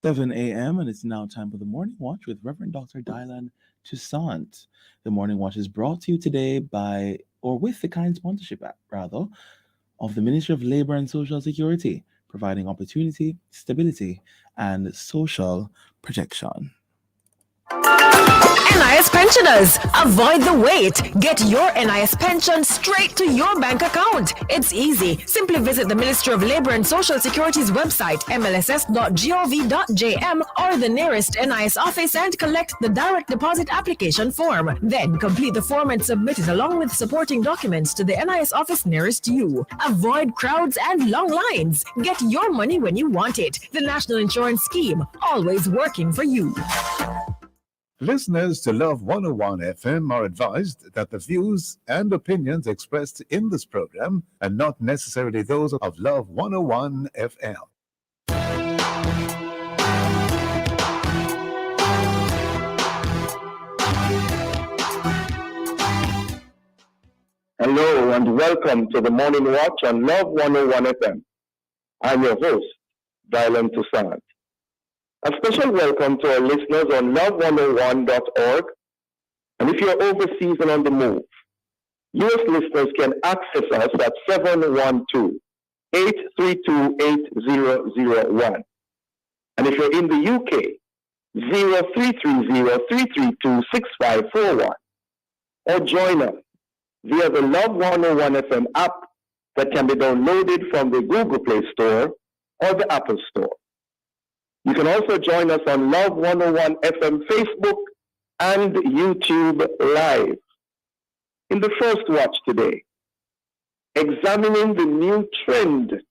7 a.m. and it's now time for the Morning Watch with Reverend Dr. Dylan Toussaint. The Morning Watch is brought to you today by, or with the kind sponsorship, rather, of the Ministry of Labor and Social Security, providing opportunity, stability, and social protection. NIS pensioners, avoid the wait. Get your NIS pension straight to your bank account. It's easy. Simply visit the Ministry of Labor and Social Security's website, mlss.gov.jm, or the nearest NIS office and collect the direct deposit application form. Then complete the form and submit it along with supporting documents to the NIS office nearest you. Avoid crowds and long lines. Get your money when you want it. The National Insurance Scheme, always working for you. Listeners to Love 101 FM are advised that the views and opinions expressed in this program are not necessarily those of Love 101 FM. Hello and welcome to the Morning Watch on Love 101 FM. I'm your host, Dylan Toussaint. A special welcome to our listeners on love101.org. And if you're overseas and on the move, U.S. listeners can access us at 712-832-8001. And if you're in the UK, 0330-332-6541. Or join us via the Love 101 FM app that can be downloaded from the Google Play Store or the Apple Store. You can also join us on Love 101 FM Facebook and YouTube Live. In the first watch today, examining the new trend,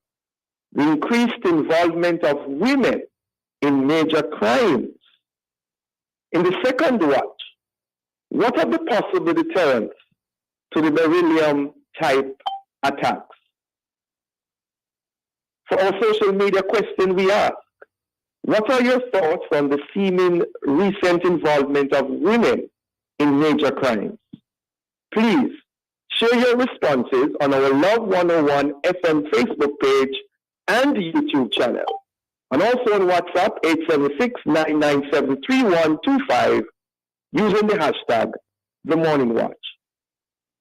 the increased involvement of women in major crimes. In the second watch, what are the possible deterrents to the beryllium-type attacks? For our social media question, we ask, what are your thoughts on the seeming recent involvement of women in major crimes? Please share your responses on our Love 101 FM Facebook page and YouTube channel, and also on WhatsApp 876-997-3125 using the hashtag The Morning Watch.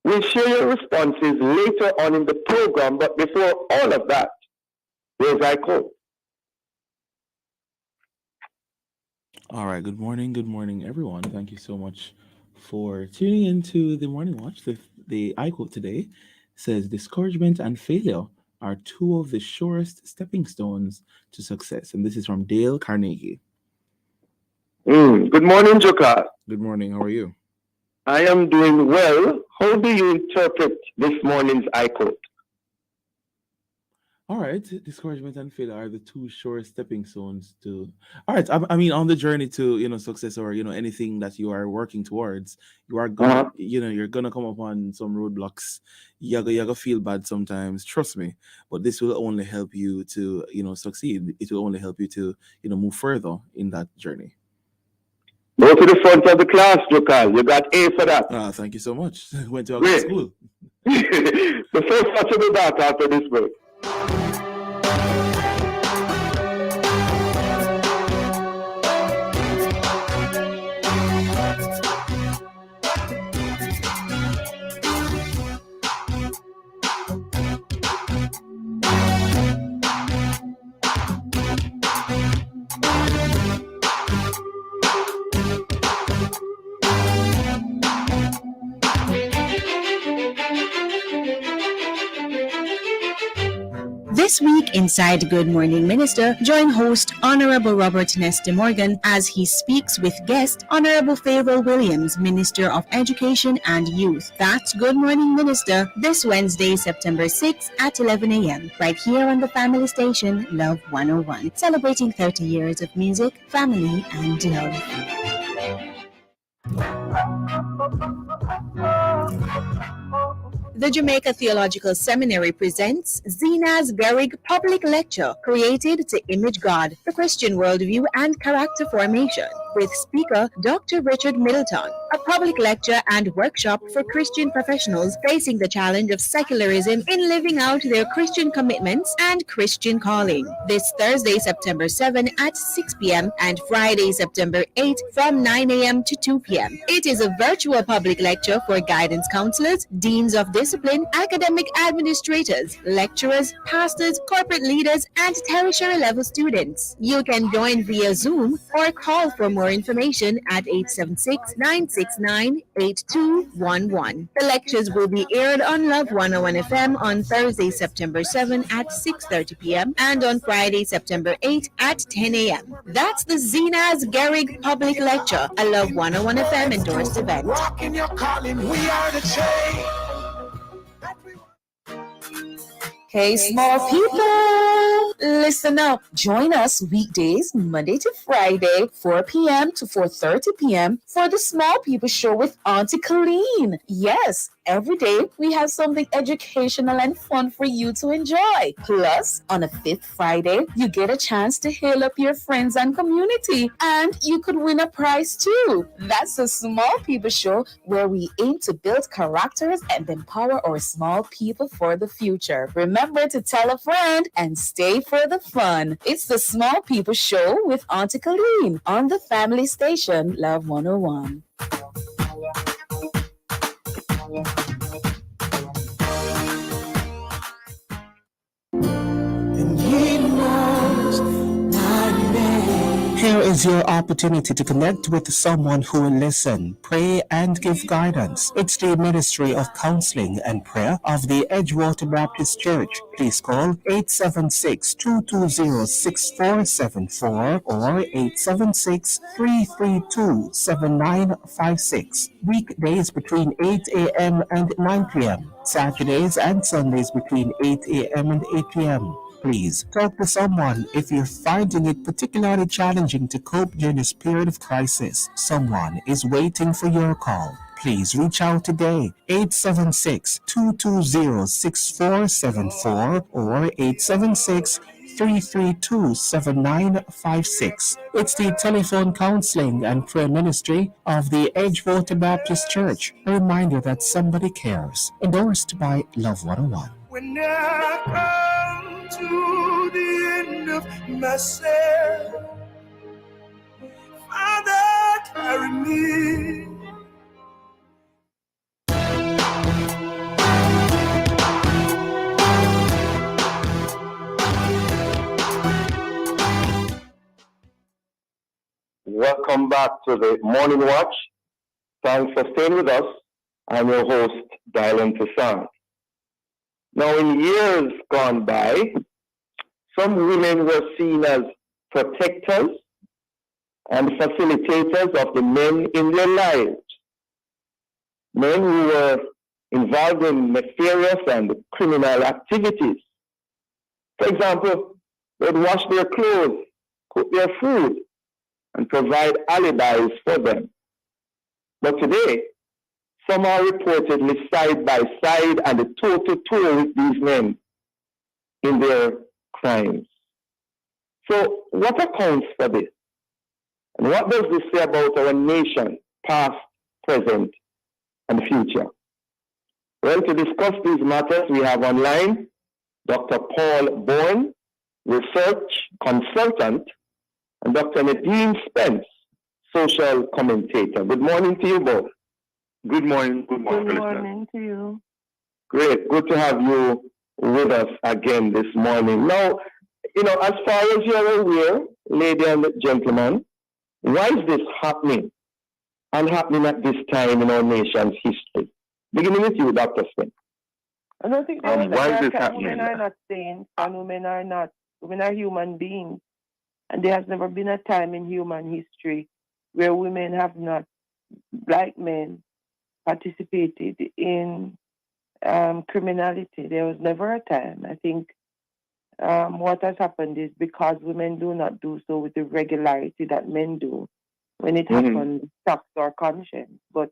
We'll share your responses later on in the program, but before all of that, here's I quote. All right, good morning, everyone. Thank you so much for tuning into the Morning Watch. The I quote today says, discouragement and failure are two of the surest stepping stones to success. And this is from Dale Carnegie. Good morning, Joka. Good morning, how are you? I am doing well. How do you interpret this morning's I quote? All right, discouragement and failure are the two surest stepping stones to. All right, I mean, on the journey to success, or anything that you are working towards, you are gonna you're gonna come upon some roadblocks. You're gonna feel bad sometimes. Trust me, but this will only help you to succeed. It will only help you to move further in that journey. Go to the front of the class, Jokal. You got A for that. Thank you so much. Went to a good school. The first watch will be back after this break. This week inside Good Morning Minister, join host Honorable Robert Nestor Morgan as he speaks with guest Honorable Favorite Williams, Minister of Education and Youth. That's Good Morning Minister this Wednesday, September 6th at 11 a.m. right here on the family station Love 101, celebrating 30 years of music, family, and love. The Jamaica Theological Seminary presents Zena's Garrick Public Lecture, created to image God, the Christian worldview and character formation. with speaker Dr. Richard Middleton, a public lecture and workshop for Christian professionals facing the challenge of secularism in living out their Christian commitments and Christian calling. This Thursday, September 7 at 6 p.m. and Friday, September 8 from 9 a.m. to 2 p.m. It is a virtual public lecture for guidance counselors, deans of discipline, academic administrators, lecturers, pastors, corporate leaders, and tertiary level students. You can join via Zoom or call for more information at 876-969-8211. The lectures will be aired on Love 101 FM on Thursday, September 7 at 6:30 p.m. and on Friday, September 8 at 10 a.m. That's the Zena's Gehrig Public Lecture, a Love 101 FM endorsed event. Walk in your calling, we are the change. Hey, small people, listen up. Join us weekdays, Monday to Friday, 4 p.m. to 4:30 p.m. for the Small People Show with Auntie Colleen. Yes, every day we have something educational and fun for you to enjoy. Plus, on a fifth Friday, you get a chance to hail up your friends and community, and you could win a prize too. That's the Small People Show, where we aim to build characters and empower our small people for the future. Remember to tell a friend and stay for the fun. It's the Small People Show with Auntie Colleen on the family station, Love 101. And he knows my name. Here is your opportunity to connect with someone who will listen, pray, and give guidance. It's the Ministry of Counseling and Prayer of the Edgewater Baptist Church. Please call 876-220-6474 or 876-332-7956. Weekdays between 8 a.m. and 9 p.m. Saturdays and Sundays between 8 a.m. and 8 p.m. Please talk to someone if you're finding it particularly challenging to cope during this period of crisis. Someone is waiting for your call. Please reach out today, 876-220-6474 or 876-332-7956. It's the telephone counseling and prayer ministry of the Edgewater Baptist Church. A reminder that somebody cares. Endorsed by Love 101. When I come to the end of myself, Father, carry me. Welcome back to the Morning Watch. Thanks for staying with us. I'm your host, Dylan Toussaint. Now, in years gone by, some women were seen as protectors and facilitators of the men in their lives. Men who were involved in nefarious and criminal activities. For example, they'd wash their clothes, cook their food, and provide alibis for them. But today, some are reportedly side by side and toe to toe with these men in their crimes. So, what accounts for this? And what does this say about our nation, past, present, and future? Well, to discuss these matters, we have online Dr. Paul Bourne, research consultant, and Dr. Nadine Spence, social commentator. Good morning to you both. Good morning. Good morning. Good morning to you. Great. Good to have you with us again this morning. Now, as far as you're aware, ladies and gentlemen, why is this happening? And happening at this time in our nation's history? Beginning with you, Dr. Spence. I don't think why is this happening? women are not saints and women are human beings. And there has never been a time in human history where women have not, like men, participated in criminality. There was never a time. I think what has happened is because women do not do so with the regularity that men do, when it happens, it shocks our conscience. But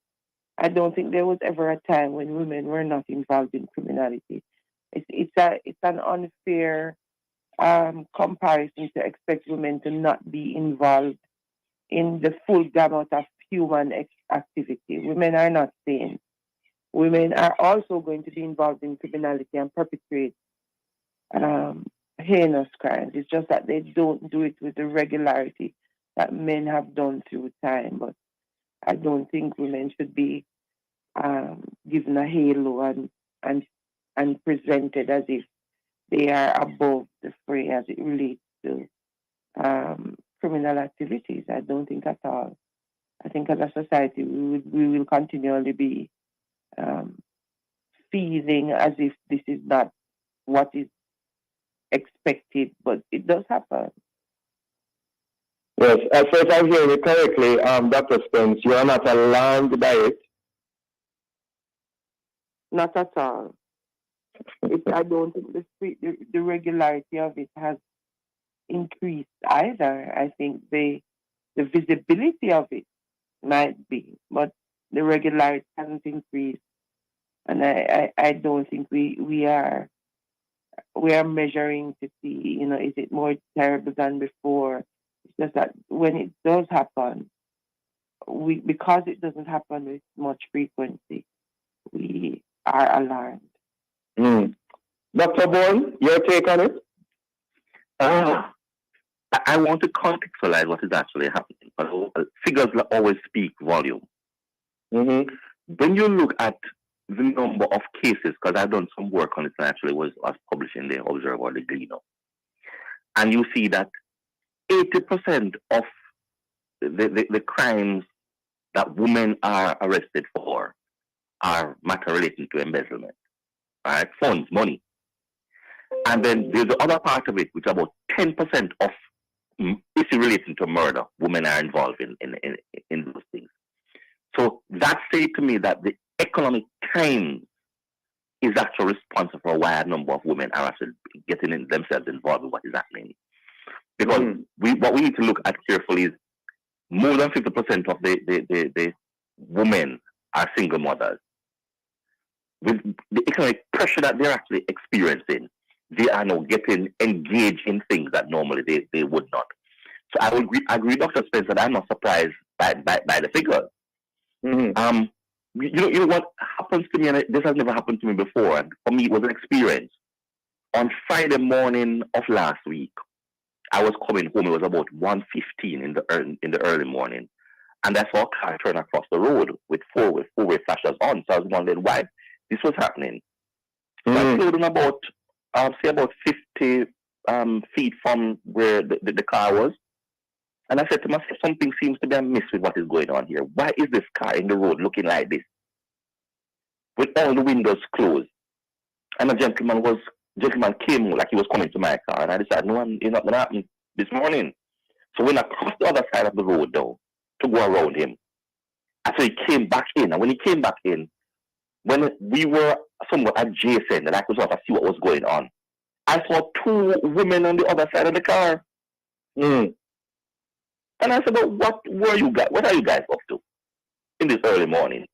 I don't think there was ever a time when women were not involved in criminality. It's an unfair comparison to expect women to not be involved in the full gamut of human activity. Women are not sane. Women are also going to be involved in criminality and perpetrate heinous crimes. It's just that they don't do it with the regularity that men have done through time. But I don't think women should be given a halo and presented as if they are above the fray as it relates to criminal activities. I don't think at all. I think as a society we will continually be feeling as if this is not what is expected, but it does happen. Yes, as far as I'm hearing it correctly, Dr. Spence, you are not alarmed by it. Not at all. I don't think the regularity of it has increased either. I think the visibility of it might be, but the regularity hasn't increased. And I don't think we are measuring to see, is it more terrible than before? It's just that when it does happen, because it doesn't happen with much frequency, we are alarmed. Dr. Bourne, your take on it? I want to contextualize what is actually happening. Figures always speak volume. Mm-hmm. When you look at the number of cases, because I've done some work on it and actually was published in the Observer or the Gleaner, and you see that 80% of the crimes that women are arrested for are matter relating to embezzlement, all right, funds, money. And then there's the other part of it, which about 10% of issue relating to murder, women are involved in those things. So that says to me that the economic times is actually responsible for why a number of women are actually getting themselves involved in what is happening. Because what we need to look at carefully is more than 50% of the women are single mothers. With the economic pressure that they're actually experiencing, they are now getting engaged in things that normally they would not. So I would agree, Dr. Spencer, that I'm not surprised by the figures. Mm-hmm. You know what happens to me, and this has never happened to me before, and for me it was an experience. On Friday morning of last week, I was coming home. It was about 1:15 in the early morning, and I saw a car turn across the road with four-way flashers on. So I was wondering why this was happening. So I slowed down about 50 feet from where the car was, and I said to myself, something seems to be amiss with what is going on here. Why is this car in the road looking like this, with all the windows closed? And a gentleman came like he was coming to my car, and I decided, no, it's not going to happen this morning. So when I crossed the other side of the road, though, to go around him, and so he came back in. And when he came back in, when we were somewhat adjacent, and I could sort of see what was going on, I saw two women on the other side of the car. And I said, but what are you guys up to in this early morning?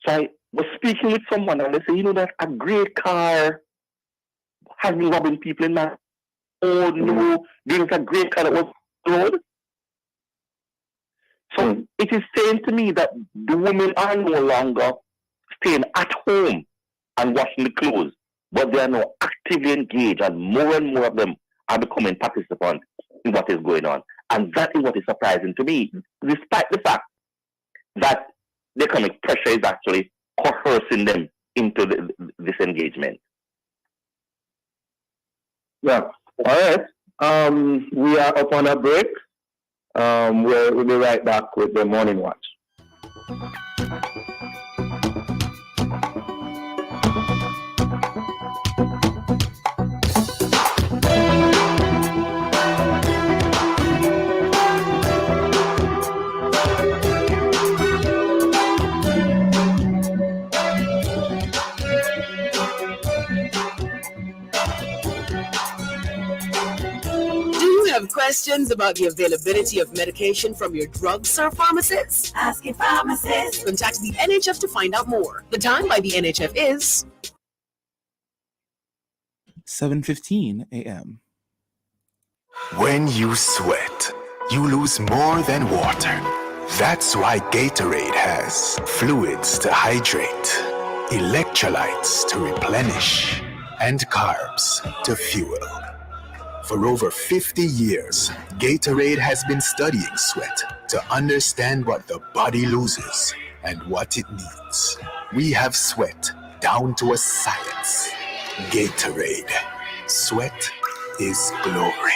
So I was speaking with someone, and they said, that a grey car has been robbing people in that. Oh no, there was a grey car that was on the road. So it is saying to me that the women are no longer staying at home and washing the clothes, but they are now actively engaged, and more of them are becoming participants in what is going on. And that is what is surprising to me, despite the fact that the economic pressure is actually coercing them into this engagement. Yeah. All right. We are up on a break. We'll be right back with the Morning Watch. Questions about the availability of medication from your drugstore pharmacist? Ask a pharmacist. Contact the NHF to find out more. The time by the NHF is 7:15 a.m. When you sweat, you lose more than water. That's why Gatorade has fluids to hydrate, electrolytes to replenish, and carbs to fuel. For over 50 years, Gatorade has been studying sweat to understand what the body loses and what it needs. We have sweat down to a science. Gatorade. Sweat is glory.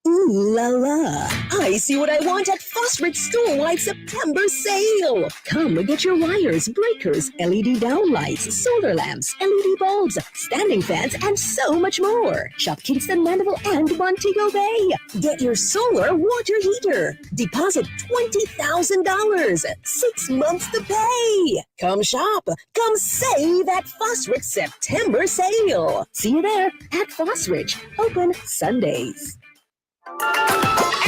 Ooh la la! I see what I want at Fosrich store-wide September sale. Come get your wires, breakers, LED downlights, solar lamps, LED bulbs, standing fans, and so much more. Shop Kingston, Mandeville, and Montego Bay. Get your solar water heater. Deposit $20,000. 6 months to pay. Come shop. Come save at Fosrich September sale. See you there at Fosrich. Open Sundays.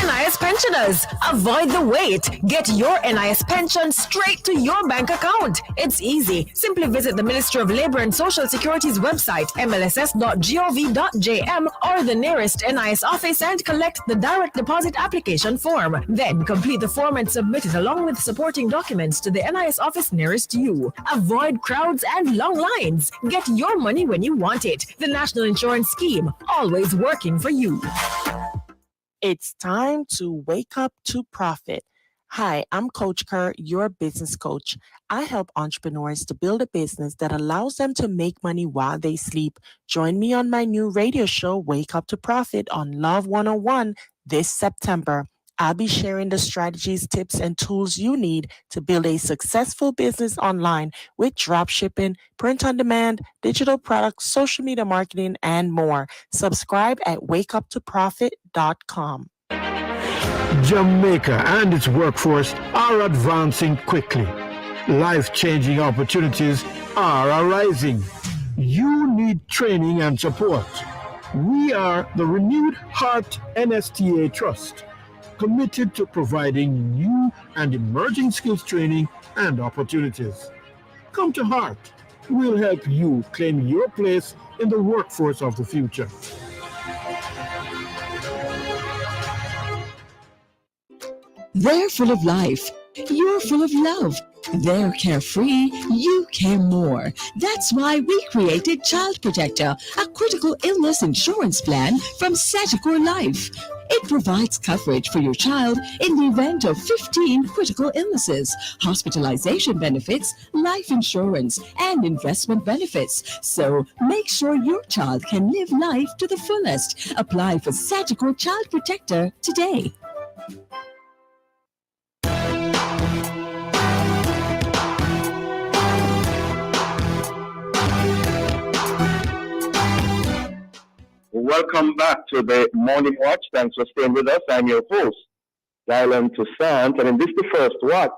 NIS pensioners, avoid the wait. Get your NIS pension straight to your bank account. It's easy. Simply visit the Ministry of Labor and Social Security's website, mlss.gov.jm, or the nearest NIS office and collect the direct deposit application form. Then complete the form and submit it along with supporting documents to the NIS office nearest you. Avoid crowds and long lines. Get your money when you want it. The National Insurance Scheme, always working for you. It's time to wake up to profit. Hi, I'm Coach Kerr, your business coach. I help entrepreneurs to build a business that allows them to make money while they sleep. Join me on my new radio show, Wake Up to Profit, on Love 101 this September. I'll be sharing the strategies, tips, and tools you need to build a successful business online with drop shipping, print on demand, digital products, social media marketing, and more. Subscribe at wakeuptoprofit.com. Jamaica and its workforce are advancing quickly. Life-changing opportunities are arising. You need training and support. We are the Renewed Heart NSTA Trust, committed to providing new and emerging skills training and opportunities. Come to Heart. We'll help you claim your place in the workforce of the future. They're full of life. You're full of love. They're carefree. You care more. That's why we created Child Protector, a critical illness insurance plan from Sagicor Life. It provides coverage for your child in the event of 15 critical illnesses, hospitalization benefits, life insurance, and investment benefits. So make sure your child can live life to the fullest. Apply for Sagicor Child Protector today. Welcome back to the Morning Watch. Thanks for staying with us. I'm your host, Dylan Toussaint. And in this, the first watch,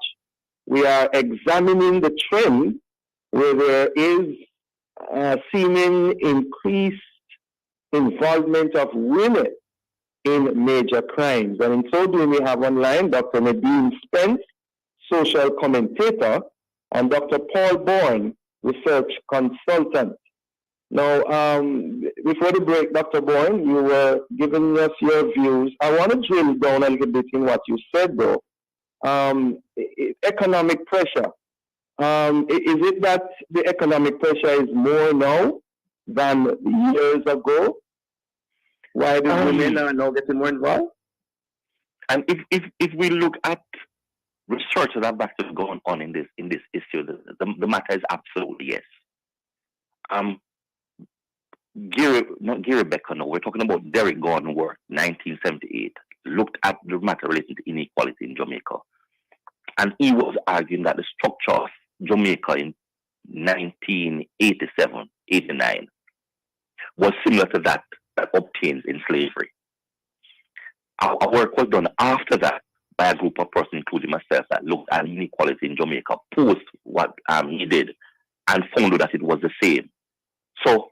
we are examining the trend where there is seeming increased involvement of women in major crimes. And in so doing, we have online Dr. Nadine Spence, social commentator, and Dr. Paul Bourne, research consultant. Now, before the break, Dr. Bourne, you were giving us your views. I want to drill down a little bit in what you said, though. Economic pressure. Is it that the economic pressure is more now than years ago? Why the women are now getting more involved? And if we look at research that have actually gone on in this issue, the matter is absolutely yes. Not Gary Becker, no, we're talking about Derek Gordon Worth, 1978, looked at the matter related to inequality in Jamaica. And he was arguing that the structure of Jamaica in 1987, 89 was similar to that obtains in slavery. Our work was done after that by a group of persons, including myself, that looked at inequality in Jamaica post what he did and found that it was the same. So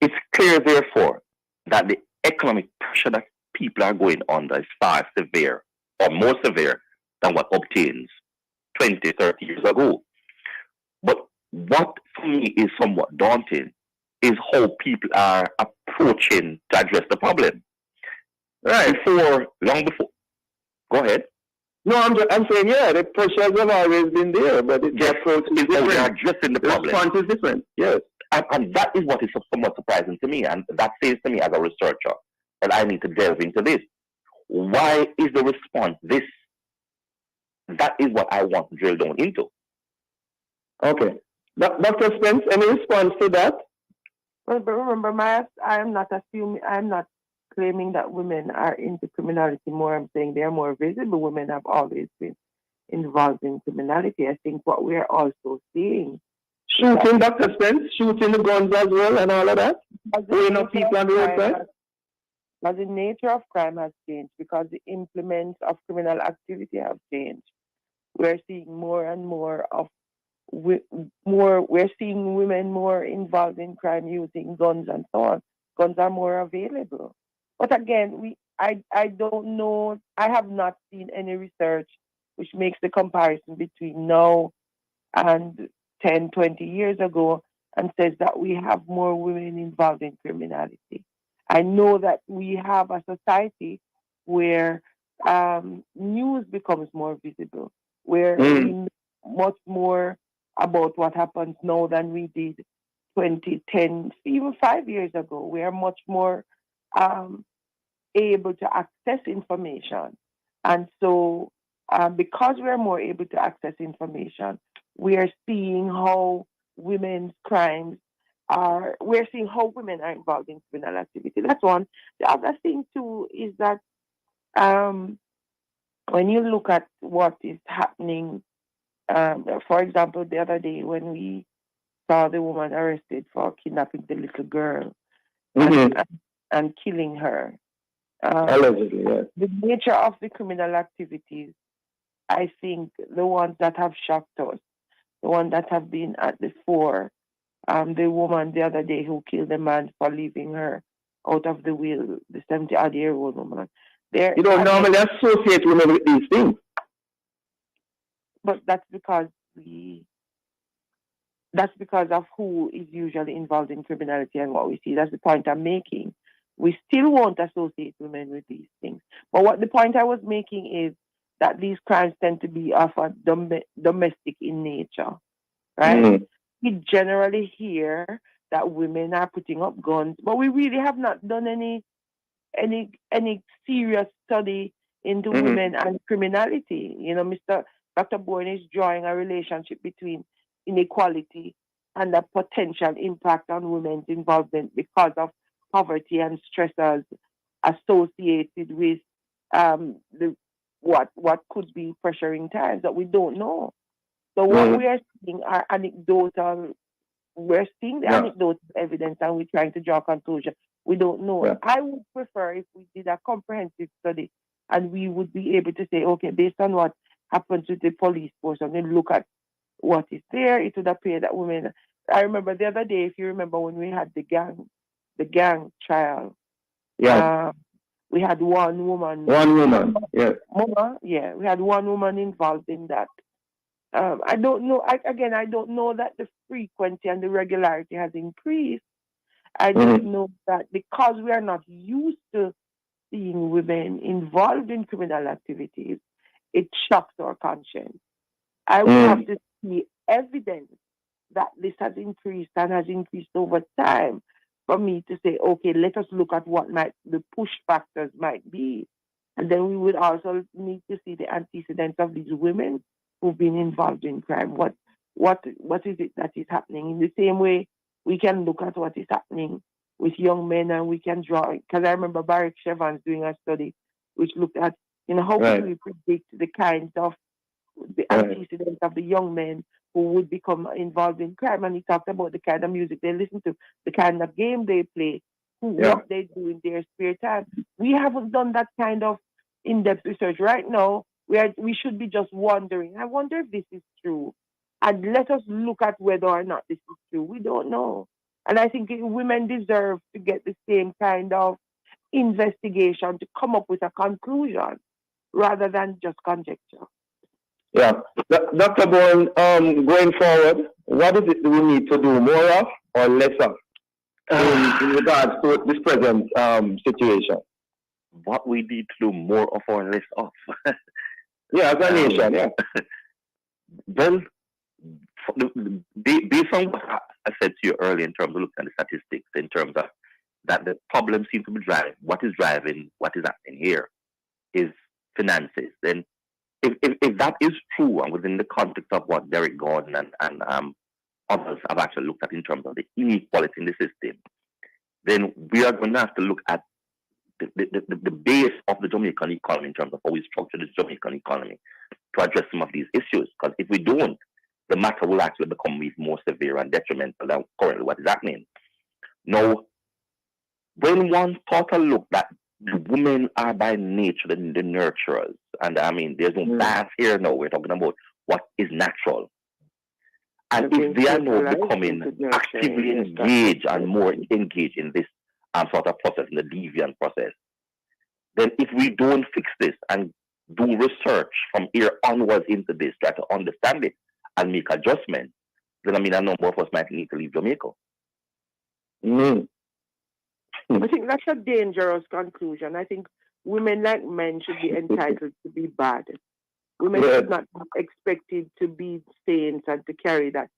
it's clear, therefore, that the economic pressure that people are going under is far severe or more severe than what obtains 20, 30 years ago. But what for me is somewhat daunting is how people are approaching to address the problem. Right. Long before. Go ahead. No, I'm saying, yeah, the pressures have always been there, but the approach is different. They are addressing the problem. The response is different, yes. And that is what is somewhat surprising to me, and that says to me as a researcher that I need to delve into this. Why is the response this? That is what I want to drill down into. Okay. Dr. Spence, any response to that? Well, but remember, I am not claiming that women are into criminality more. I'm saying they are more visible. Women have always been involved in criminality. I think what we are also seeing. Shooting, Dr. Spence, shooting the guns as well and all of that? Blowing up people on the roadside? But the nature of crime has changed because the implements of criminal activity have changed. We're seeing more and more of we're seeing women more involved in crime using guns and so on. Guns are more available. But again, I don't know, I have not seen any research which makes the comparison between now and 10, 20 years ago and says that we have more women involved in criminality. I know that we have a society where news becomes more visible, where we know much more about what happens now than we did 20, 10, even 5 years ago. We are much more able to access information. And so because we are more able to access information, we are seeing how women's crimes we're seeing how women are involved in criminal activity. That's one. The other thing too is that when you look at what is happening, for example, the other day when we saw the woman arrested for kidnapping the little girl and killing her. Allegedly, yes. The nature of the criminal activities, I think the ones that have shocked us, the ones that have been at the fore, the woman the other day who killed a man for leaving her out of the will, the 70-odd-year-old woman. You don't normally associate women with these things. But that's because of who is usually involved in criminality and what we see. That's the point I'm making. We still won't associate women with these things. But what the point I was making is that these crimes tend to be of a domestic in nature, right? We generally hear that women are putting up guns, but we really have not done any serious study into women and criminality. You know, Dr. Bourne is drawing a relationship between inequality and the potential impact on women's involvement because of poverty and stressors associated with what could be pressuring times that we don't know. So what we are seeing are anecdotal. We're seeing the anecdotal evidence and we're trying to draw conclusions. We don't know. Yeah. I would prefer if we did a comprehensive study and we would be able to say, okay, based on what happens with the police force, and then look at what is there, it would appear that women. I remember the other day, if you remember when we had the gang trial. Yeah. We had one woman. Yes. Yeah, we had one woman involved in that. I don't know. I don't know that the frequency and the regularity has increased. I just know that because we are not used to seeing women involved in criminal activities, it shocks our conscience. I would have to see evidence that this has increased and has increased over time for me to say, okay, let us look at what the push factors might be. And then we would also need to see the antecedents of these women who've been involved in crime. What is it that is happening? In the same way, we can look at what is happening with young men and we can draw it. Because I remember Barrick Chevans doing a study which looked at, how can we predict the kinds of the antecedents of the young men who would become involved in crime. And he talked about the kind of music they listen to, the kind of game they play, what they do in their spare time. We haven't done that kind of in-depth research. Right now, we should be just wondering, I wonder if this is true. And let us look at whether or not this is true. We don't know. And I think women deserve to get the same kind of investigation to come up with a conclusion rather than just conjecture. Yeah. Dr. Bourne, going forward, what is it we need to do more of or less of in regards to this present situation? what we need to do more of or less of. Yeah, as a nation, yeah. Well, based on what I said to you earlier in terms of looking at the statistics, in terms of that the problem seems to be driving, what is happening here is finances. Then if that is true, and within the context of what Derek Gordon and others have actually looked at in terms of the inequality in the system, then we are going to have to look at the base of the Jamaican economy in terms of how we structure the Jamaican economy to address some of these issues. Because if we don't, the matter will actually become even more severe and detrimental than currently what is happening. Now, when one thought a look that the women are by nature the nurturers, and I mean, there's no bias here now, we're talking about what is natural. And if they are now becoming actively engaged and more engaged in this sort of process, in the deviant process, then if we don't fix this and do research from here onwards into this, try to understand it and make adjustments, then I mean, a number of us might need to leave Jamaica. I think that's a dangerous conclusion. I think women like men should be entitled to be bad. Women should not be expected to be saints and to carry that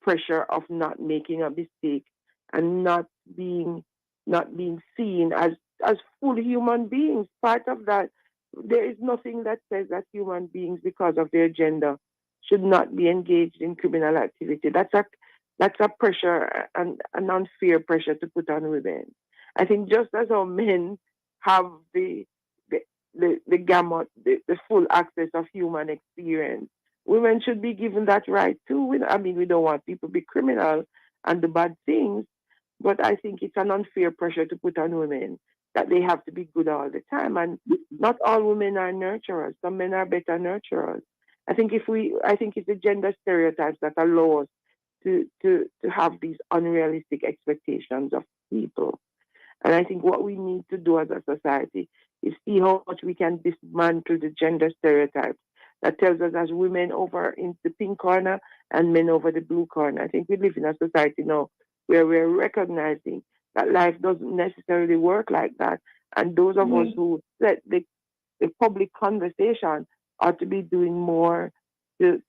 pressure of not making a mistake and not being seen as full human beings. Part of that, there is nothing that says that human beings, because of their gender, should not be engaged in criminal activity. That's a pressure and an unfair pressure to put on women. I think just as our men have the gamut, the full access of human experience, women should be given that right too. I mean, we don't want people to be criminal and do bad things, but I think it's an unfair pressure to put on women that they have to be good all the time. And not all women are nurturers. Some men are better nurturers. I think it's the gender stereotypes that allow us to have these unrealistic expectations of people. And I think what we need to do as a society is see how much we can dismantle the gender stereotypes that tells us as women over in the pink corner and men over the blue corner. I think we live in a society now where we're recognizing that life doesn't necessarily work like that. And those of us who set the public conversation ought to be doing more to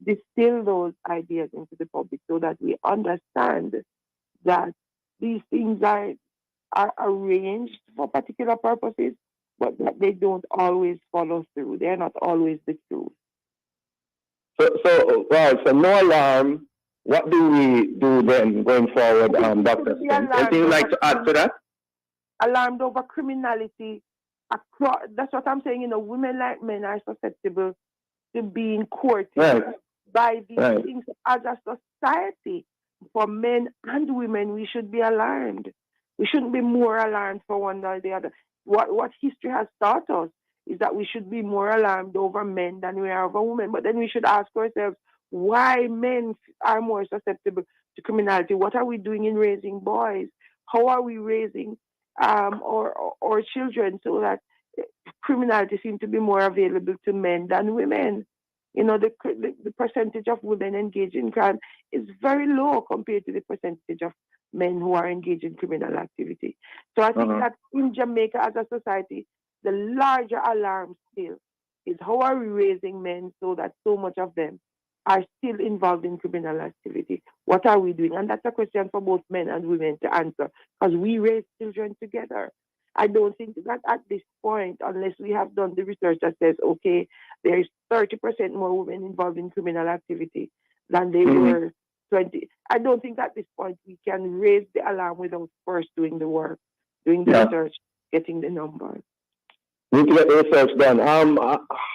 distill those ideas into the public so that we understand that these things are arranged for particular purposes, but that they don't always follow through. They're not always the truth. So no alarm. What do we do then going forward, Dr. Anything you'd like to add to that? Alarmed over criminality. That's what I'm saying. Women like men are susceptible to being courted by these things. As a society, for men and women, we should be alarmed. We shouldn't be more alarmed for one or the other. What history has taught us is that we should be more alarmed over men than we are over women. But then we should ask ourselves why men are more susceptible to criminality. What are we doing in raising boys? How are we raising our children so that criminality seems to be more available to men than women? The percentage of women engaged in crime is very low compared to the percentage of men who are engaged in criminal activity. So I think that in Jamaica as a society, the larger alarm still is how are we raising men so that so much of them are still involved in criminal activity? What are we doing? And that's a question for both men and women to answer, because we raise children together. I don't think that at this point, unless we have done the research that says, okay, there is 30% more women involved in criminal activity than they were 20. I don't think at this point we can raise the alarm without first doing the work, doing the research, getting the numbers. We need to get the research done.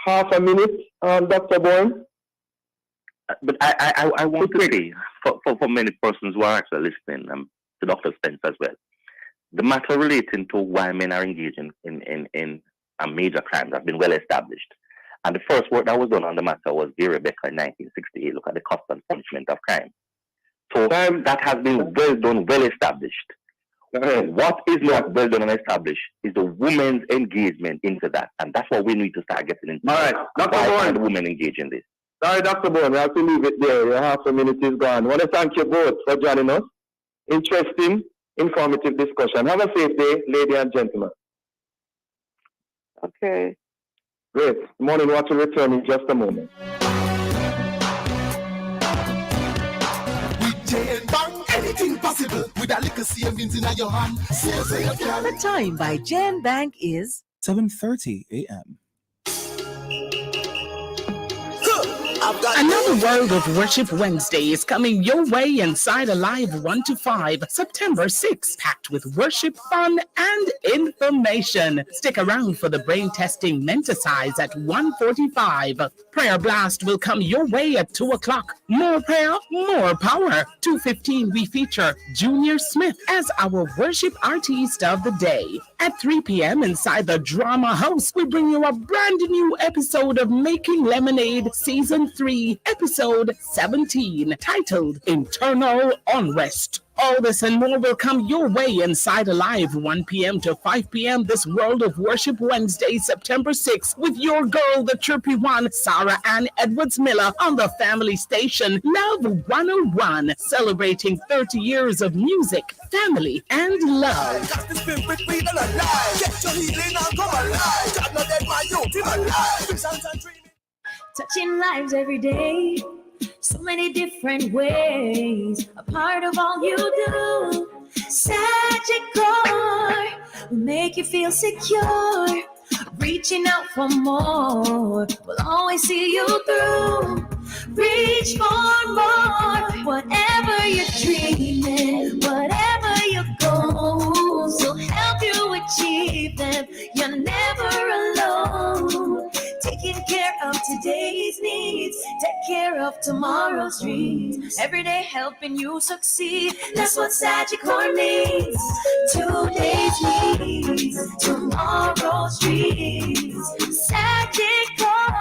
Half a minute, Dr. Bourne. But I want to say, for many persons who are actually listening, to Dr. Spence as well, the matter relating to why men are engaged in major crimes has been well established. And the first work that was done on the matter was Gay Rebecca in 1968, look at the cost and punishment of crime. So that has been well established. What is not well done and established is the women's engagement into that. And that's what we need to start getting into. All right, Dr. Why are the women engaged in this? Sorry, Dr. Bourne, we have to leave it there. Your half a minute is gone. I want to thank you both for joining us. Interesting, informative discussion. Have a safe day, ladies and gentlemen. Okay. Great. Morning watch will return in just a moment. Anything possible with a little savings in your hand. The time by Jan Bank is 7:30 a.m. Another World of Worship Wednesday is coming your way inside Alive 1 to 5, September 6th, packed with worship, fun, and information. Stick around for the brain testing Menticize at 1:45. Prayer Blast will come your way at 2 o'clock. More prayer, more power. 2:15 we feature Junior Smith as our worship artist of the day. At 3 p.m. inside the Drama House, we bring you a brand new episode of Making Lemonade Season 3, Episode 17, titled Internal Unrest. All this and more will come your way inside Alive 1 p.m. to 5 p.m. this World of Worship Wednesday, September 6th, with your girl, the chirpy one, Sarah Ann Edwards-Miller, on the family station Love 101, celebrating 30 years of music, family, and love. Touching lives every day, so many different ways, a part of all you do. Sagicor will make you feel secure, reaching out for more, will always see you through. Reach for more, whatever you're dreaming, whatever your goals, will help you achieve them. You're never alone. Taking care of today's needs, take care of tomorrow's dreams. Every day helping you succeed, that's what Sagicor needs. Today's needs, tomorrow's dreams. Sagicor.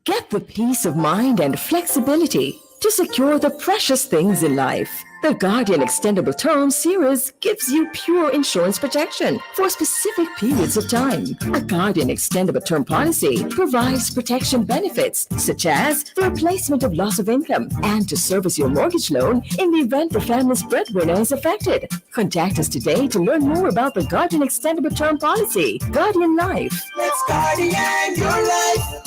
Get the peace of mind and flexibility to secure the precious things in life. The Guardian Extendable Term Series gives you pure insurance protection for specific periods of time. A Guardian Extendable Term policy provides protection benefits such as the replacement of loss of income and to service your mortgage loan in the event the family's breadwinner is affected. Contact us today to learn more about the Guardian Extendable Term policy. Guardian Life. Let's Guardian your life.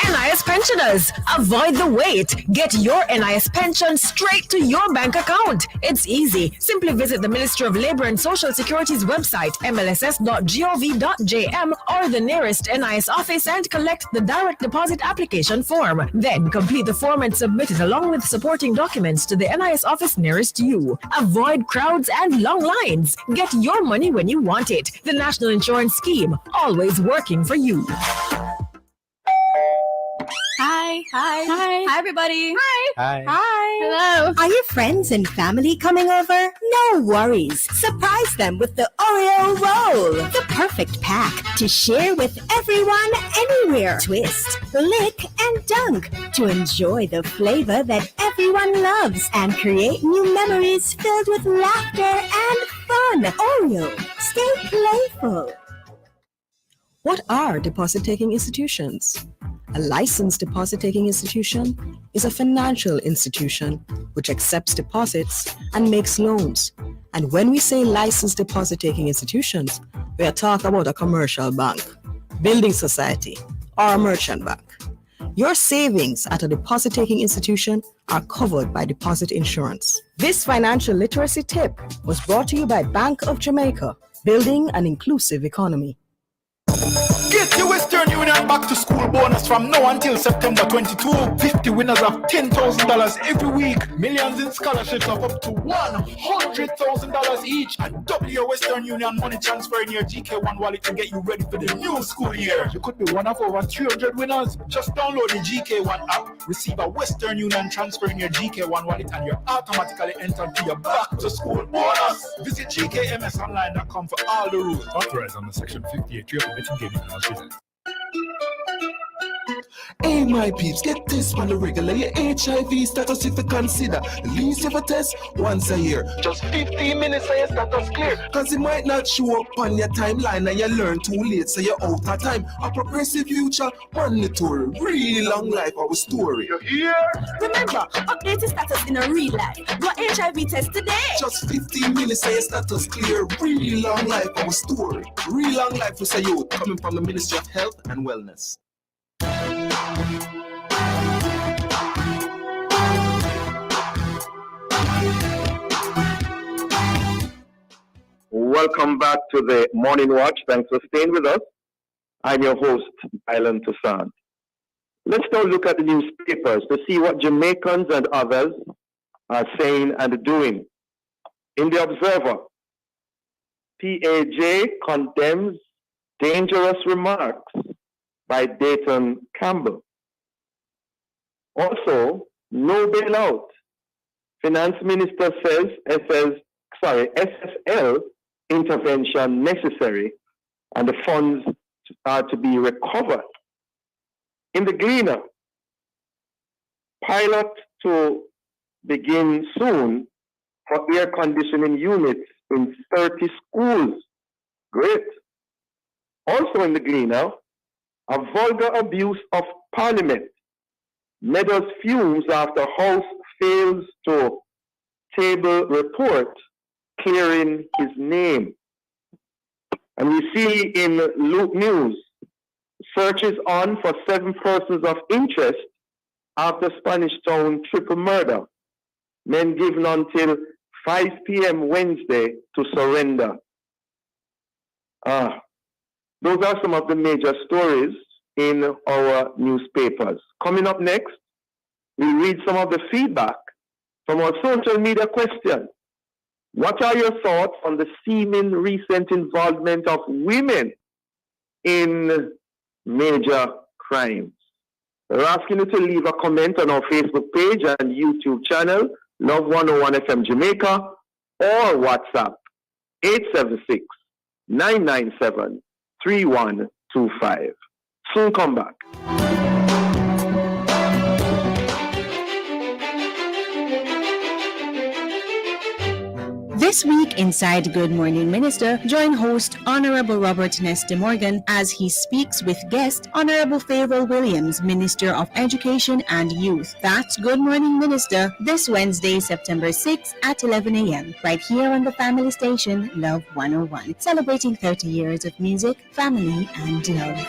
NIS pensioners, avoid the wait. Get your NIS pension straight to your bank account. It's easy. Simply visit the Ministry of Labor and Social Security's website, mlss.gov.jm, or the nearest NIS office and collect the direct deposit application form. Then complete the form and submit it along with supporting documents to the NIS office nearest you. Avoid crowds and long lines. Get your money when you want it. The National Insurance Scheme, always working for you. Hi. Hi, everybody. Hi. Hello. Are your friends and family coming over? No worries. Surprise them with the Oreo roll. The perfect pack to share with everyone anywhere. Twist, lick, and dunk to enjoy the flavor that everyone loves and create new memories filled with laughter and fun. Oreo, stay playful. What are deposit-taking institutions? A licensed deposit-taking institution is a financial institution which accepts deposits and makes loans. And when we say licensed deposit-taking institutions, we are talking about a commercial bank, building society, or a merchant bank. Your savings at a deposit-taking institution are covered by deposit insurance. This financial literacy tip was brought to you by Bank of Jamaica, building an inclusive economy. Get your Western Union back to school bonus from now until September 22. 50 winners of $10,000 every week. Millions in scholarships of up to $100,000 each. And double your Western Union money transfer in your GK1 wallet to get you ready for the new school year. You could be one of over 300 winners. Just download the GK1 app, receive a Western Union transfer in your GK1 wallet, and you're automatically entered to your back to school bonus. Visit gkmsonline.com for all the rules. Authorized under Section 58 of the Betting Gaming Laws. Hey, my peeps, get this on the regular. Your HIV status if you consider. At least you have a test once a year. Just 15 minutes and your status clear. Cause it might not show up on your timeline and you learn too late, so you're out of time. A progressive future, mandatory. Real long life, our story. You hear? Remember, update your status in a real life. Do a HIV test today. Just 15 minutes and your status clear. Real long life, our story. Real long life for youth, coming from the Ministry of Health and Wellness. Welcome back to the Morning Watch. Thanks for staying with us. I'm your host, Alan Toussaint. Let's now look at the newspapers to see what Jamaicans and others are saying and doing. In the Observer, PAJ condemns dangerous remarks by Dayton Campbell. Also, no bailout. Finance Minister says SSL intervention necessary and the funds are to be recovered. In the Gleaner, pilot to begin soon for air conditioning units in 30 schools. Great. Also in the Gleaner, a vulgar abuse of Parliament. Meadows fumes after House fails to table report clearing his name. And we see in Luke News, searches on for 7 persons of interest after Spanish Town triple murder. Men given until 5 p.m. Wednesday to surrender. Those are some of the major stories in our newspapers. Coming up next, we read some of the feedback from our social media question. What are your thoughts on the seeming recent involvement of women in major crimes? We're asking you to leave a comment on our Facebook page and YouTube channel, Love 101 FM Jamaica, or WhatsApp 876-997-3125. Soon come back. This week inside Good Morning Minister, join host Honorable Robert Nesta Morgan as he speaks with guest Honorable Favoral Williams, Minister of Education and Youth. That's Good Morning Minister this Wednesday, September 6th at 11 a.m. right here on the family station Love 101, celebrating 30 years of music, family, and love.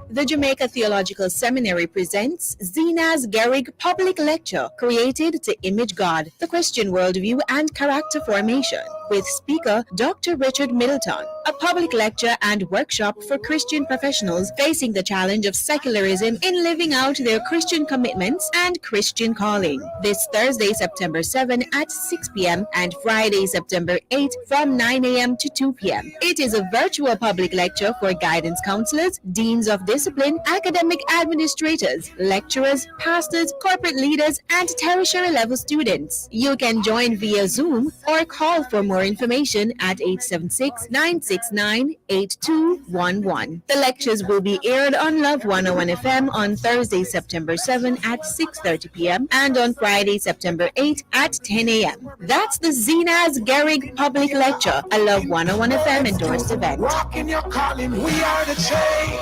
The Jamaica Theological Seminary presents Zena's Gehrig Public Lecture, created to image God, the Christian worldview and character formation, with speaker Dr. Richard Middleton, a public lecture and workshop for Christian professionals facing the challenge of secularism in living out their Christian commitments and Christian calling. This Thursday, September 7 at 6 p.m. and Friday, September 8 from 9 a.m. to 2 p.m. It is a virtual public lecture for guidance counselors, deans of discipline, academic administrators, lecturers, pastors, corporate leaders, and tertiary level students. You can join via Zoom or call for more information at 876-969-8211. The lectures will be aired on Love 101 FM on Thursday, September 7 at 6:30 p.m. and on Friday, September 8 at 10 a.m. That's the Zena's Gehrig Public Lecture, a Love 101 FM endorsed event. Walking your calling, we are the change.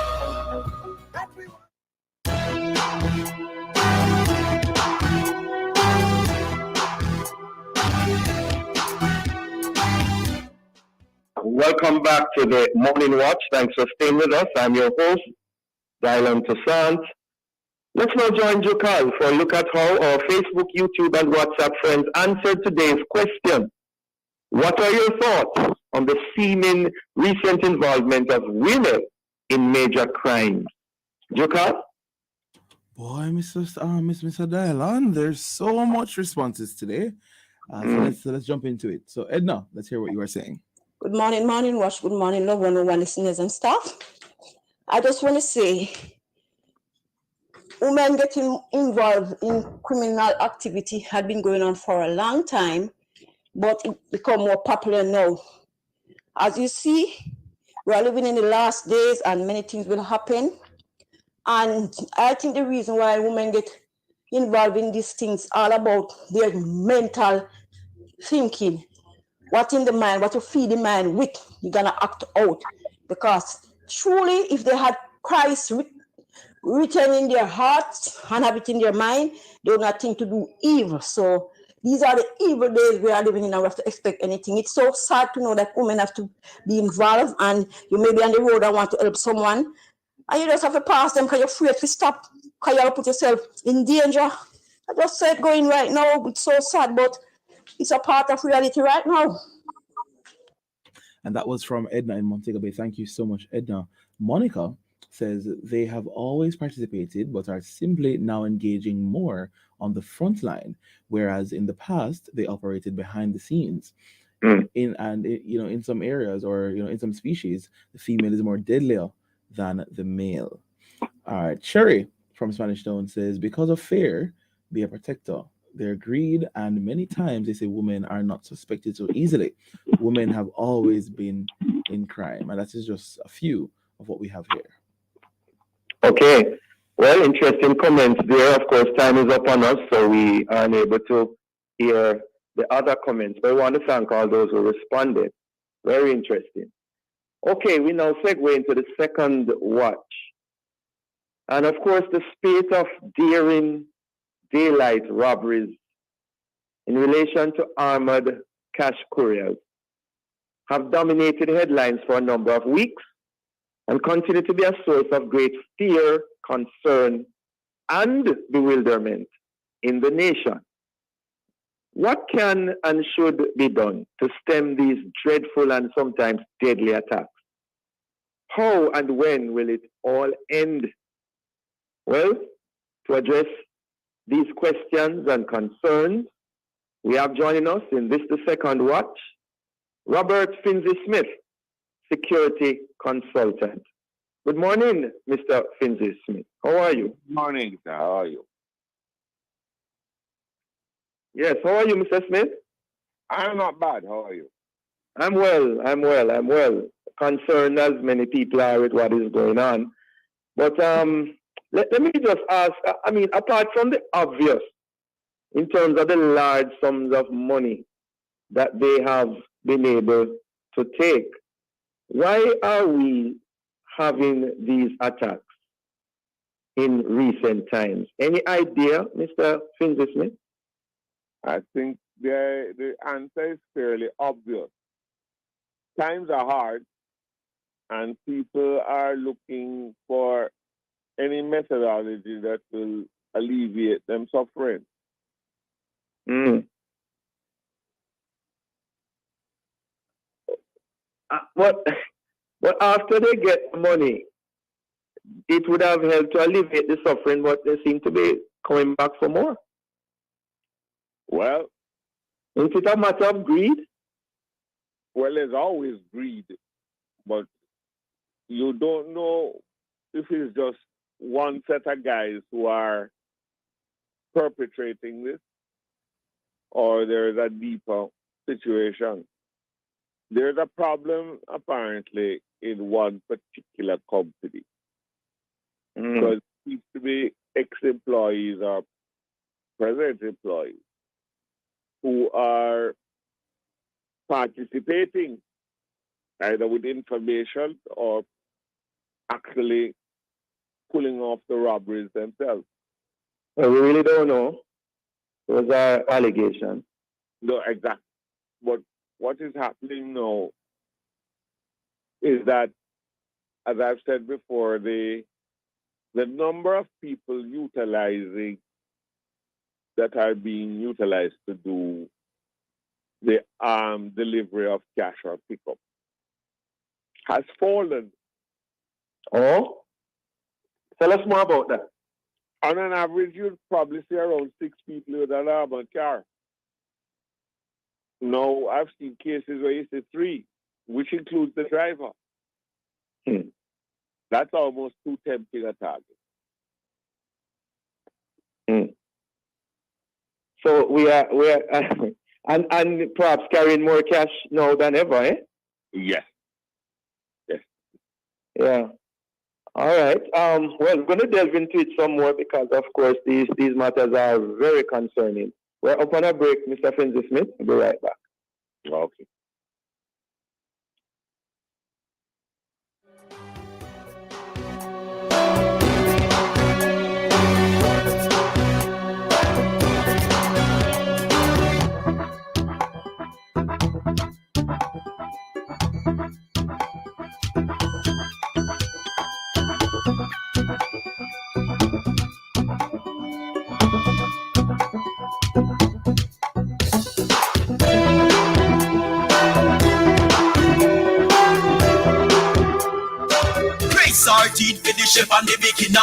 Welcome back to the Morning Watch. Thanks for staying with us. I'm your host, Dylan Toussaint. Let's now join Jukal for a look at how our Facebook, YouTube, and WhatsApp friends answered today's question. What are your thoughts on the seeming recent involvement of women in major crimes? Jukal? Boy, Mr. Dylan, there's so much responses today. So let's jump into it. So Edna, let's hear what you are saying. Good morning, Morning Watch. Good morning, Love 101 listeners and staff. I just want to say, women getting involved in criminal activity had been going on for a long time, but it become more popular now. As you see, We are living in the last days and many things will happen. And I think the reason why women get involved in these things all about their mental thinking. What in the mind, what you feed the mind with, you're gonna act out. Because truly, if they had Christ written in their hearts and have it in their mind, they will not think to do evil. So these are the evil days we are living in, and we have to expect anything. It's so sad to know that women have to be involved, and you may be on the road and want to help someone, and you just have to pass them because you're afraid to stop, because you'll put yourself in danger. I just said going right now, it's so sad, but it's a part of reality right now. And that was from Edna in Montego Bay. Thank you so much, Edna. Monica says they have always participated but are simply now engaging more on the front line, whereas in the past they operated behind the scenes. In some areas, or in some species, the female is more deadlier than the male. All right, Cherry from Spanish Town says, because of fear, be a protector. Their greed, and many times they say women are not suspected so easily. Women have always been in crime, and that is just a few of what we have here. Okay. Well, interesting comments there. Of course, time is up on us, so we are unable to hear the other comments. But I want to thank all those who responded. Very interesting. Okay, we now segue into the second watch. And of course, the spate of daring daylight robberies in relation to armored cash couriers have dominated headlines for a number of weeks and continue to be a source of great fear, concern, and bewilderment in the nation. What can and should be done to stem these dreadful and sometimes deadly attacks? How and when will it all end? Well, to address these questions and concerns, we have joining us in this, the second watch, Robert Finzi-Smith, security consultant. Good morning, Mr. Finzi-Smith. How are you? Good morning, sir. How are you? Yes, how are you, Mr. Smith? I'm not bad. How are you? I'm well. Concerned as many people are with what is going on. But let me just ask, I mean, apart from the obvious, in terms of the large sums of money that they have been able to take, why are we having these attacks in recent times? Any idea, Mr. Finzi-Smith? I think the answer is fairly obvious. Times are hard, and people are looking for any methodology that will alleviate them suffering. But after they get the money, it would have helped to alleviate the suffering, but they seem to be coming back for more. Well, is it a matter of greed? Well, there's always greed, but you don't know if it's just one set of guys who are perpetrating this, or there's a deeper situation. There's a problem, apparently, in one particular company. Because it seems to be ex-employees or present employees who are participating either with information or actually pulling off the robberies themselves. Well, we really don't know. Those are allegations. No, exactly. But what is happening now is that, as I've said before, the number of people utilizing that are being utilized to do the delivery of cash or pickup has fallen. Oh? Tell us more about that. On an average, you'd probably see around 6 people with an armored car. Now, I've seen cases where you see 3, which includes the driver. That's almost too tempting a target. So we are and perhaps carrying more cash now than ever, eh? Yes. Yeah. All right. Well, we're going to delve into it some more because, of course, these matters are very concerning. We're up on a break, Mr. Finzi Smith. We'll be right back. Okay. Sardine for the chef and the beginner.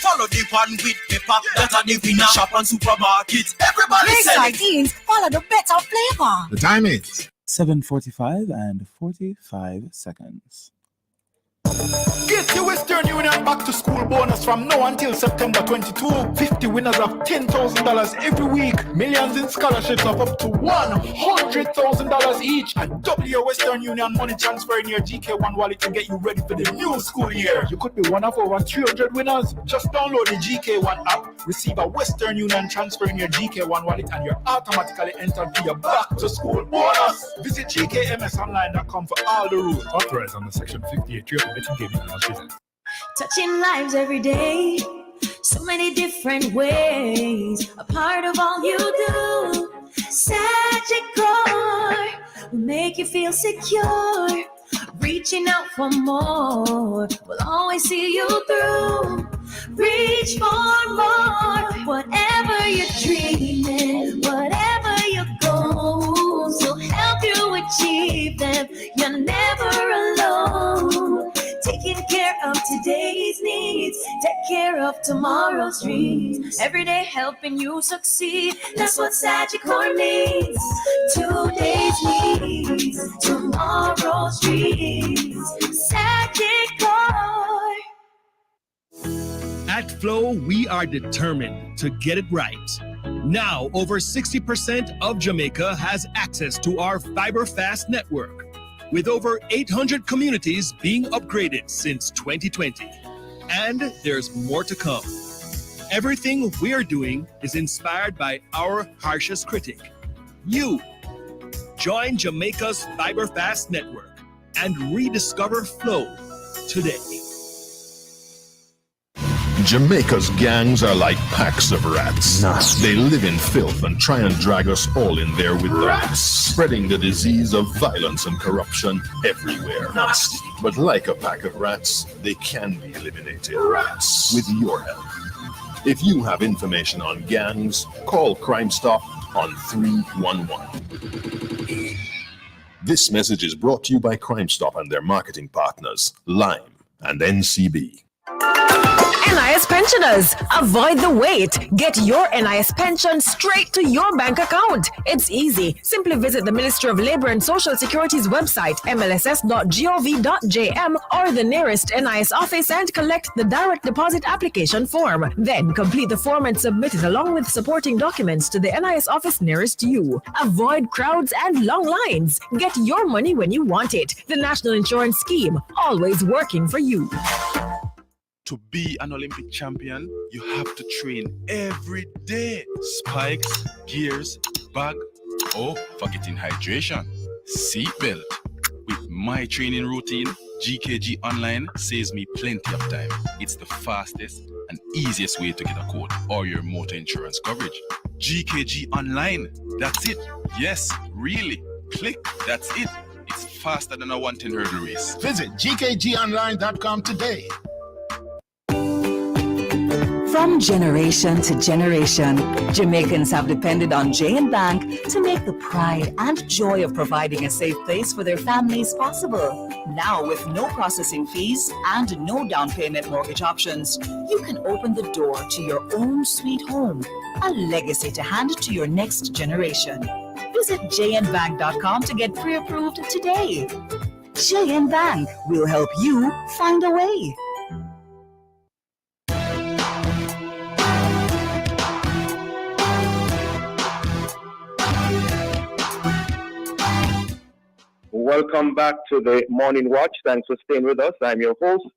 Follow the pan with pepper, that are the winner. Shop and supermarket, everybody Great selling. sardines, follow the better flavor. The time is 7:45 and 45 seconds. Get your Western Union back to school bonus from now until September 22. 50 winners of $10,000 every week. Millions in scholarships of up to $100,000 each. And double your Western Union money transfer in your GK1 wallet to get you ready for the new school year. You could be one of over 300 winners. Just download the GK1 app, receive a Western Union transfer in your GK1 wallet, and you're automatically entered for your back to school bonus. Visit gkmsonline.com for all the rules. Authorized under Section 58 of the Betting Gaming Laws present. Touching lives every day, so many different ways, a part of all you do. Sagicor will make you feel secure, reaching out for more, will always see you through. Reach for more, whatever you're dreaming, whatever your goals, will help you achieve them. You're never alone. Taking care of today's needs, take care of tomorrow's dreams. Every day helping you succeed, that's what Sagicor means. Today's needs, tomorrow's dreams. Sagicor. At Flow, we are determined to get it right. Now, over 60% of Jamaica has access to our fiber fast network, with over 800 communities being upgraded since 2020. And there's more to come. Everything we're doing is inspired by our harshest critic, you. Join Jamaica's fiber fast network and rediscover Flow today. Jamaica's gangs are like packs of rats. They live in filth and try and drag us all in there with them, spreading the disease of violence and corruption everywhere. But like a pack of rats, they can be eliminated with your help. If you have information on gangs, call Crime Stop on 311. This message is brought to you by Crime Stop and their marketing partners, Lime and NCB. NIS pensioners, avoid the wait. Get your NIS pension straight to your bank account. It's easy. Simply visit the Ministry of Labor and Social Security's website, mlss.gov.jm, or the nearest NIS office and collect the direct deposit application form. Then complete the form and submit it along with supporting documents to the NIS office nearest you. Avoid crowds and long lines. Get your money when you want it. The National Insurance Scheme, always working for you. To be an Olympic champion, you have to train every day. Spikes, gears, bag, oh, forgetting hydration, seatbelt. With my training routine, GKG Online saves me plenty of time. It's the fastest and easiest way to get a quote or your motor insurance coverage. GKG Online, that's it. Yes, really. Click, that's it. It's faster than a 110 hurdle race. Visit gkgonline.com today. From generation to generation, Jamaicans have depended on J&B Bank to make the pride and joy of providing a safe place for their families possible. Now, with no processing fees and no down payment mortgage options, you can open the door to your own sweet home, a legacy to hand to your next generation. Visit jnbank.com to get pre-approved today. J&B Bank will help you find a way. welcome back to the Morning Watch. Thanks for staying with us. I'm your host,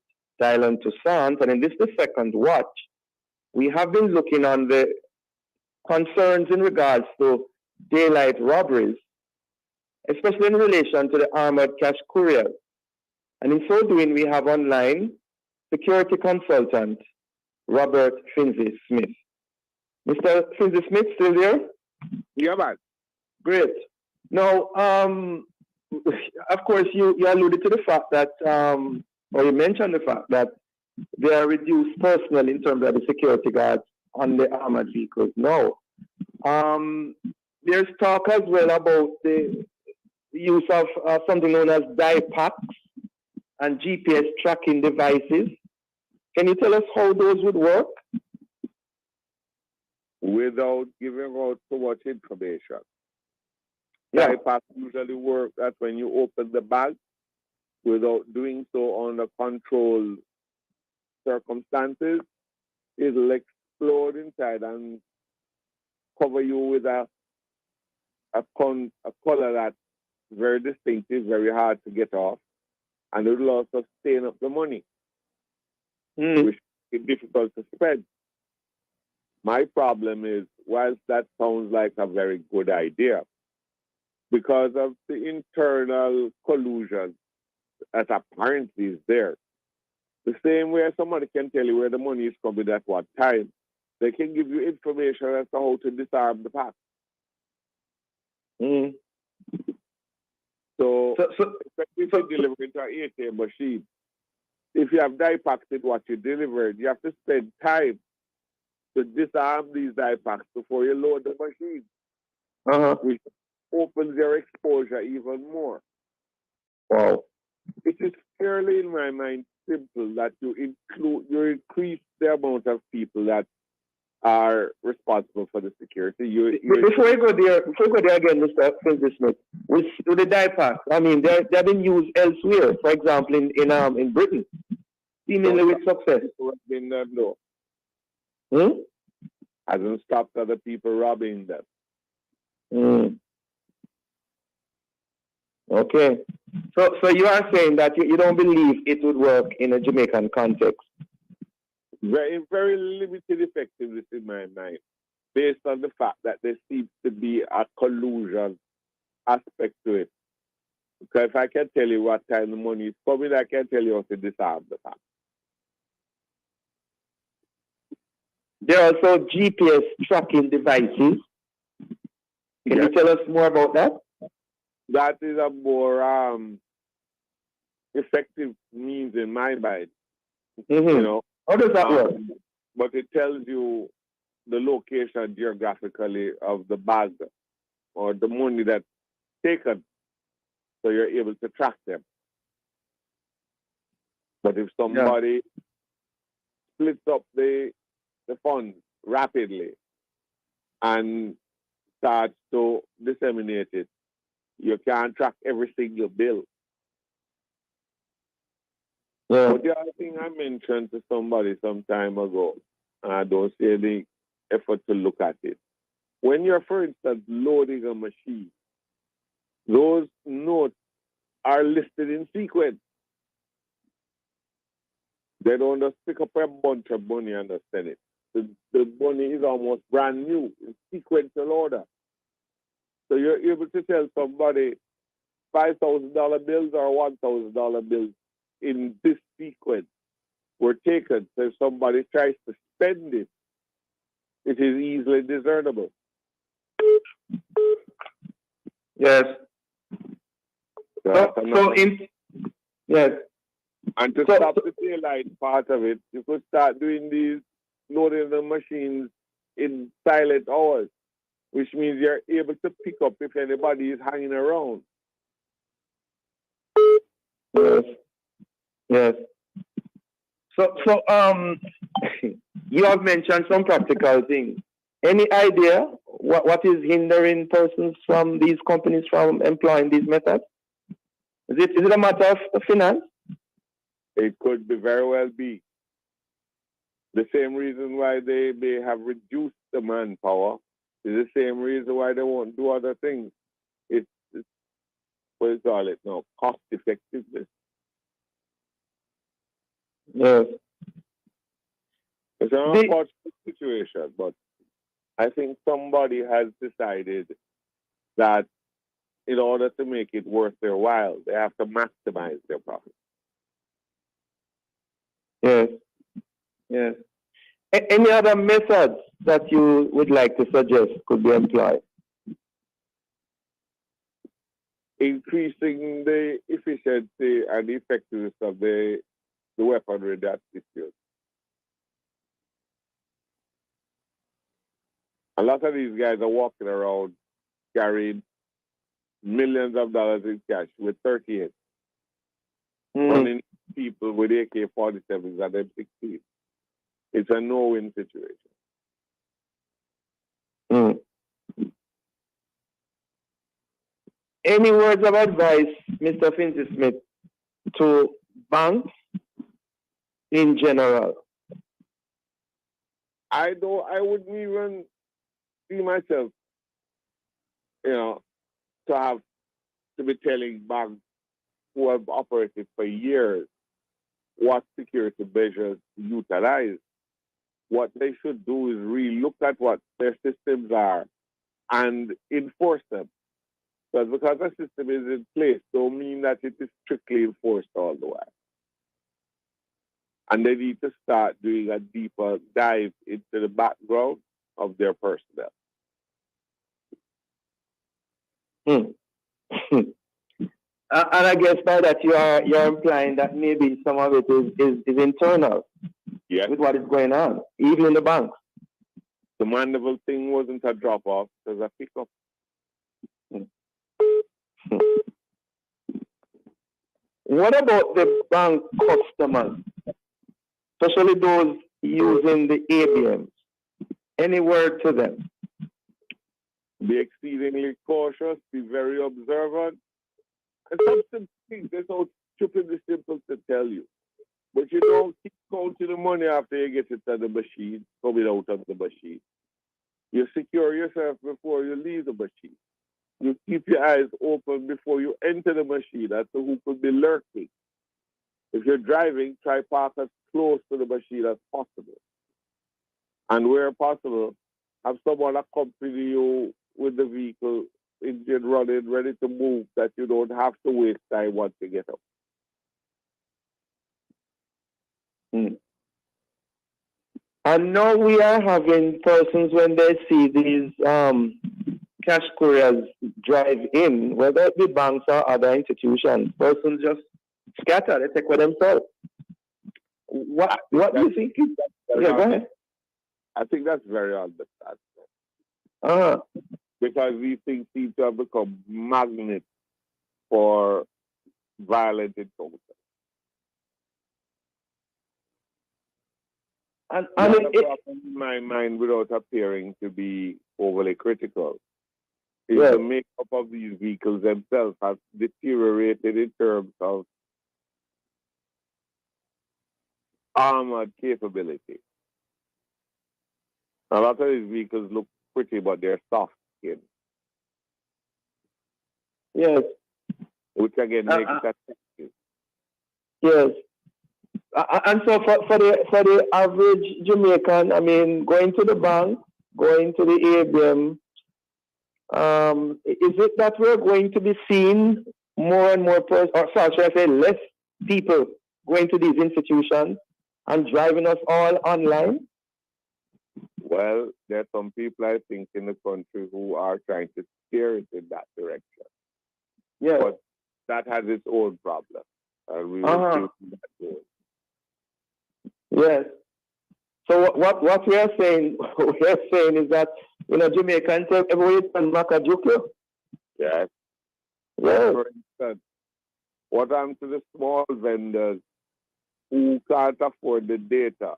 Dylan Toussaint, and in this the second watch, we have been looking on the concerns in regards to daylight robberies, especially in relation to the armored cash couriers. And in so doing, we have online security consultant Robert Finzi Smith. Mr. Finzi Smith, still there? Yeah, man. Great. Now, of course, you alluded to the fact that, or you mentioned the fact that they are reduced personnel in terms of the security guards on the armored vehicles. No. There's talk as well about the use of something known as die packs and GPS tracking devices. Can you tell us how those would work? Without giving out so much information. Yeah. Die packs usually work that when you open the bag, without doing so under controlled circumstances, it'll explode inside and cover you with a color that's very distinctive, very hard to get off, and it will also stain up the money, which is difficult to spread. My problem is, whilst that sounds like a very good idea, because of the internal collusion that apparently is there, the same way somebody can tell you where the money is coming at what time, they can give you information as to how to disarm the pack. So if you deliver into an ATM machine, if you have die packs in what you delivered, you have to spend time to disarm these die packs before you load the machine, which opens your exposure even more. Wow. It is fairly, in my mind, simple that you increase the amount of people that are responsible for the security. Before we go there again, Mr. Finzi Smith, with the die packs, I mean, they've been used elsewhere. For example, in Britain, seemingly with success. Hasn't stopped other people robbing them. Okay. So you are saying that you don't believe it would work in a Jamaican context? Very, very limited effectiveness in my mind, based on the fact that there seems to be a collusion aspect to it. Because if I can tell you what time the money is coming, I can tell you how to disarm the pack. There are also GPS tracking devices. Can you tell us more about that? That is a more effective means in my mind. You know, how does that work? But it tells you the location geographically of the bag or the money that's taken, so you're able to track them. But if somebody splits up the funds rapidly and starts to disseminate it, you can't track every single bill. Yeah. But the other thing I mentioned to somebody some time ago, and I don't see any effort to look at it. When you're, for instance, loading a machine, those notes are listed in sequence. They don't just pick up a bunch of money and just send it. The money is almost brand new, in sequential order. So you're able to tell somebody $5,000 bills or $1,000 bills in this sequence were taken. So if somebody tries to spend it, it is easily discernible. Yes. Yes. And to stop the daylight part of it, you could start doing these loading the machines in silent hours, which means you're able to pick up if anybody is hanging around. Yes. Yes. So you have mentioned some practical things. Any idea what is hindering persons from these companies from employing these methods? Is it a matter of finance? It could be very well be. The same reason why they may have reduced the manpower is the same reason why they won't do other things. It's what do you call it now, cost effectiveness. Yes. It's an unfortunate situation, but I think somebody has decided that in order to make it worth their while, they have to maximize their profit. Yes. Yes. Any other methods that you would like to suggest could be employed? Increasing the efficiency and the effectiveness of the weaponry that's issued. A lot of these guys are walking around carrying millions of dollars in cash with 38, running people with AK-47s and M16. It's a no-win situation. Any words of advice, Mr. Finzi Smith, to banks in general? I wouldn't even see myself, to be telling banks who have operated for years what security measures to utilize. What they should do is really look at what their systems are and enforce them. Because the system is in place, don't mean that it is strictly enforced all the while. And they need to start doing a deeper dive into the background of their personnel. And I guess by that you're implying that maybe some of it is internal with what is going on, even in the banks. The Mandeville thing wasn't a drop off, it was a pickup. What about the bank customers, especially those using the ABMs? Any word to them? Be exceedingly cautious, be very observant. And some things are so stupidly simple to tell you. But you don't keep counting the money after you get it to the machine, coming out of the machine. You secure yourself before you leave the machine. You keep your eyes open before you enter the machine as to who could be lurking. If you're driving, try park as close to the machine as possible. And where possible, have someone accompany you with the vehicle, engine running, ready to move, that you don't have to waste time once you get up. And now we are having persons, when they see these cash couriers drive in, whether it be banks or other institutions, persons just scatter, they take for themselves. What do you think? Yeah, go ahead. I think that's very understandable. Because these things seem to have become magnets for violent encounters. And in my mind, without appearing to be overly critical, is the makeup of these vehicles themselves has deteriorated in terms of armored capability. A lot of these vehicles look pretty, but they're soft skin. Yes. Which again makes that effective. Yes. And so for the average Jamaican, I mean, going to the bank, going to the ABM, is it that we're going to be seeing more and more or sorry, should I say less people going to these institutions and driving us all online? Well, there are some people, I think, in the country who are trying to steer it in that direction. Yeah. But that has its own problem. And we will see that going. Yes. So what we are saying is that, Jamaicans everywhere turn Makajuku. Yes. Yes. For instance, what happened to the small vendors who can't afford the data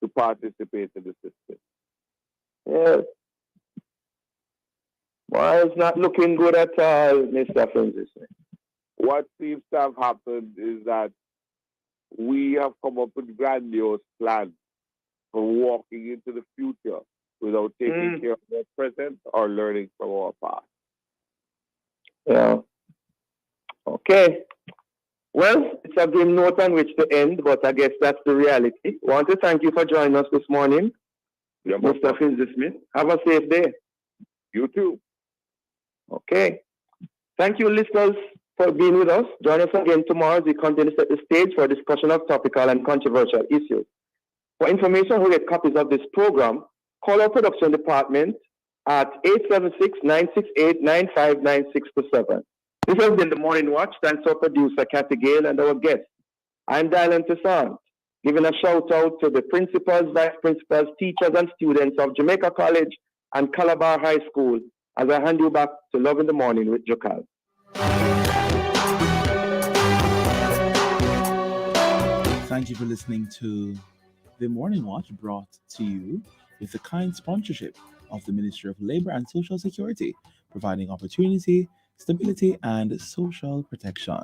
to participate in the system? Yes. Well, it's not looking good at all, Mr. Francis. What seems to have happened is that we have come up with grandiose plans for walking into the future without taking care of our present or learning from our past. Yeah. Okay. Well, it's a grim note on which to end, but I guess that's the reality. I want to thank you for joining us this morning, Mr. Finley Smith. Have a safe day. You too. Okay. Thank you, listeners, for being with us. Join us again tomorrow as we continue to set the stage for a discussion of topical and controversial issues. For information who get copies of this program, call our production department at 876-968-95967. This has been the Morning Watch. Thanks to our producer, Kathy Gale, and our guest. I'm Dylan Toussaint, giving a shout out to the principals, vice principals, teachers, and students of Jamaica College and Calabar High School as I hand you back to Love in the Morning with Jokal. Thank you for listening to The Morning Watch, brought to you with the kind sponsorship of the Ministry of Labor and Social Security, providing opportunity, stability, and social protection.